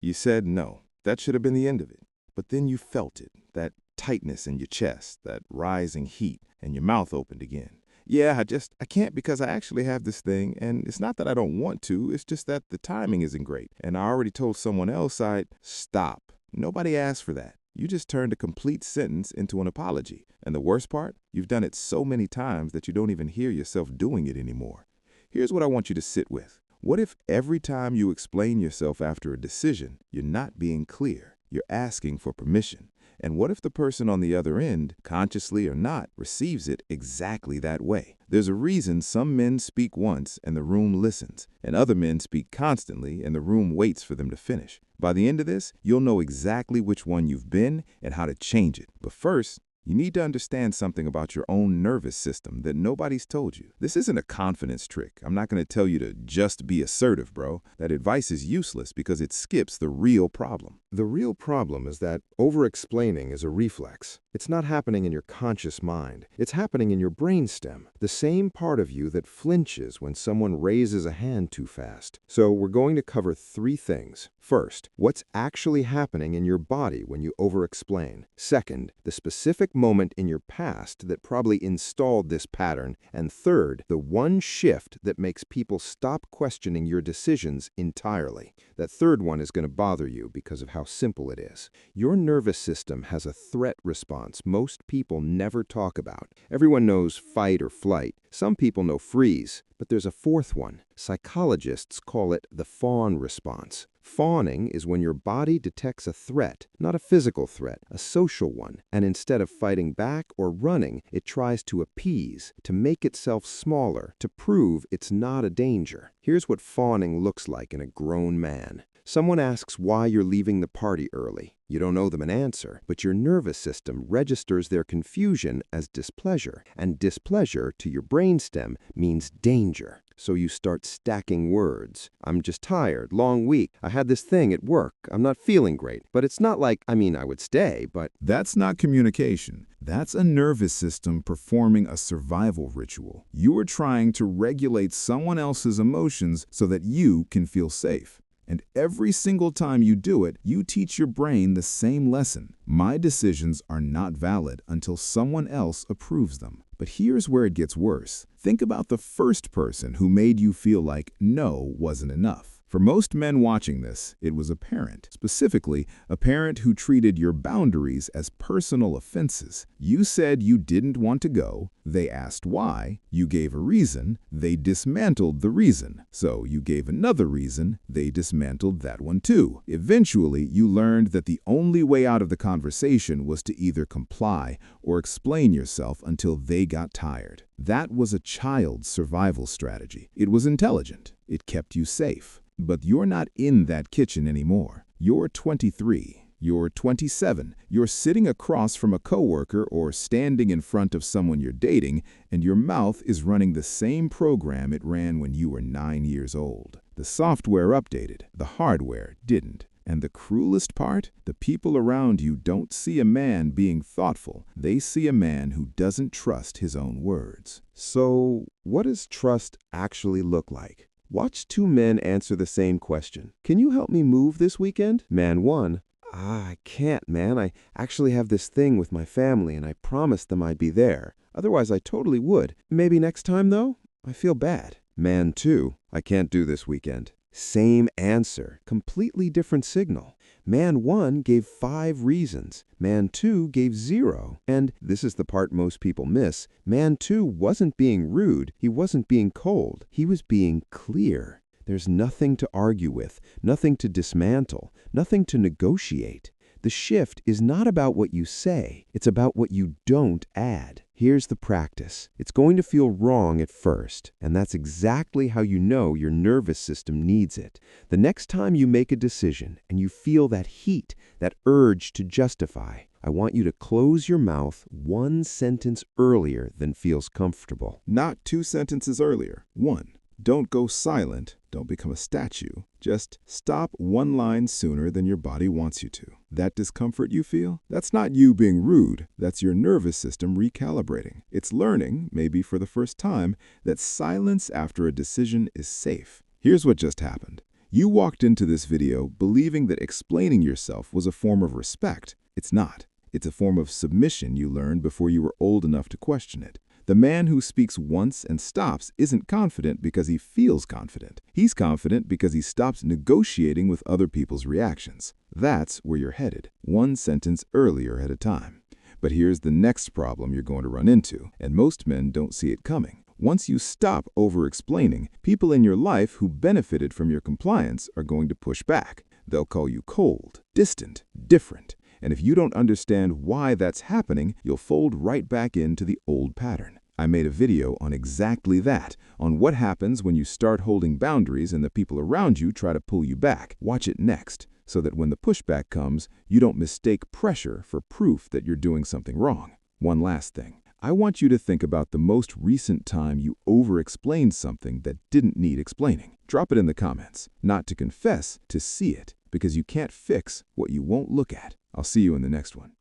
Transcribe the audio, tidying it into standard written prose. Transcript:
You said no. That should have been the end of it. But then you felt it, that tightness in your chest, that rising heat, and your mouth opened again. Yeah, I can't because I actually have this thing, and it's not that I don't want to, it's just that the timing isn't great. And I already told someone else I'd stop. Nobody asked for that. You just turned a complete sentence into an apology. And the worst part, you've done it so many times that you don't even hear yourself doing it anymore. Here's what I want you to sit with. What if every time you explain yourself after a decision, you're not being clear? You're asking for permission. And what if the person on the other end, consciously or not, receives it exactly that way? There's a reason some men speak once and the room listens, and other men speak constantly and the room waits for them to finish. By the end of this, you'll know exactly which one you've been and how to change it. But first, you need to understand something about your own nervous system that nobody's told you. This isn't a confidence trick. I'm not going to tell you to just be assertive, bro. That advice is useless because it skips the real problem. The real problem is that over-explaining is a reflex. It's not happening in your conscious mind. It's happening in your brainstem, the same part of you that flinches when someone raises a hand too fast. So we're going to cover 3 things. First, what's actually happening in your body when you over-explain. Second, the specific moment in your past that probably installed this pattern. And third, the one shift that makes people stop questioning your decisions entirely. That third one is going to bother you because of how simple it is. Your nervous system has a threat response most people never talk about. Everyone knows fight or flight. Some people know freeze. But there's a fourth one. Psychologists call it the fawn response. Fawning is when your body detects a threat, not a physical threat, a social one, and instead of fighting back or running, it tries to appease, to make itself smaller, to prove it's not a danger. Here's what fawning looks like in a grown man. Someone asks why you're leaving the party early. You don't owe them an answer, but your nervous system registers their confusion as displeasure, and displeasure to your brainstem means danger. So you start stacking words. I'm just tired, long week, I had this thing at work, I'm not feeling great. But it's not like, I would stay, but... That's not communication. That's a nervous system performing a survival ritual. You are trying to regulate someone else's emotions so that you can feel safe. And every single time you do it, you teach your brain the same lesson. My decisions are not valid until someone else approves them. But here's where it gets worse. Think about the first person who made you feel like no wasn't enough. For most men watching this, it was a parent, specifically a parent who treated your boundaries as personal offenses. You said you didn't want to go, they asked why, you gave a reason, they dismantled the reason. So you gave another reason, they dismantled that one too. Eventually, you learned that the only way out of the conversation was to either comply or explain yourself until they got tired. That was a child's survival strategy. It was intelligent. It kept you safe. But you're not in that kitchen anymore. You're 23. You're 27. You're sitting across from a coworker or standing in front of someone you're dating, and your mouth is running the same program it ran when you were 9 years old. The software updated. The hardware didn't. And the cruelest part? The people around you don't see a man being thoughtful. They see a man who doesn't trust his own words. So, what does trust actually look like? Watch 2 men answer the same question. Can you help me move this weekend? Man 1. I can't, man. I actually have this thing with my family and I promised them I'd be there. Otherwise, I totally would. Maybe next time, though? I feel bad. Man 2. I can't do this weekend. Same answer, completely different signal. Man 1 gave 5 reasons. Man 2 gave 0. And this is the part most people miss. Man 2 wasn't being rude. He wasn't being cold. He was being clear. There's nothing to argue with, nothing to dismantle, nothing to negotiate. The shift is not about what you say. It's about what you don't add. Here's the practice. It's going to feel wrong at first, and that's exactly how you know your nervous system needs it. The next time you make a decision and you feel that heat, that urge to justify, I want you to close your mouth 1 sentence earlier than feels comfortable. Not 2 sentences earlier. 1. Don't go silent. Don't become a statue. Just stop 1 line sooner than your body wants you to. That discomfort you feel? That's not you being rude. That's your nervous system recalibrating. It's learning, maybe for the first time, that silence after a decision is safe. Here's what just happened. You walked into this video believing that explaining yourself was a form of respect. It's not. It's a form of submission you learned before you were old enough to question it. The man who speaks once and stops isn't confident because he feels confident. He's confident because he stops negotiating with other people's reactions. That's where you're headed, one sentence earlier at a time. But here's the next problem you're going to run into, and most men don't see it coming. Once you stop over-explaining, people in your life who benefited from your compliance are going to push back. They'll call you cold, distant, different. And if you don't understand why that's happening, you'll fold right back into the old pattern. I made a video on exactly that, on what happens when you start holding boundaries and the people around you try to pull you back. Watch it next, so that when the pushback comes, you don't mistake pressure for proof that you're doing something wrong. One last thing. I want you to think about the most recent time you over-explained something that didn't need explaining. Drop it in the comments. Not to confess, to see it, because you can't fix what you won't look at. I'll see you in the next one.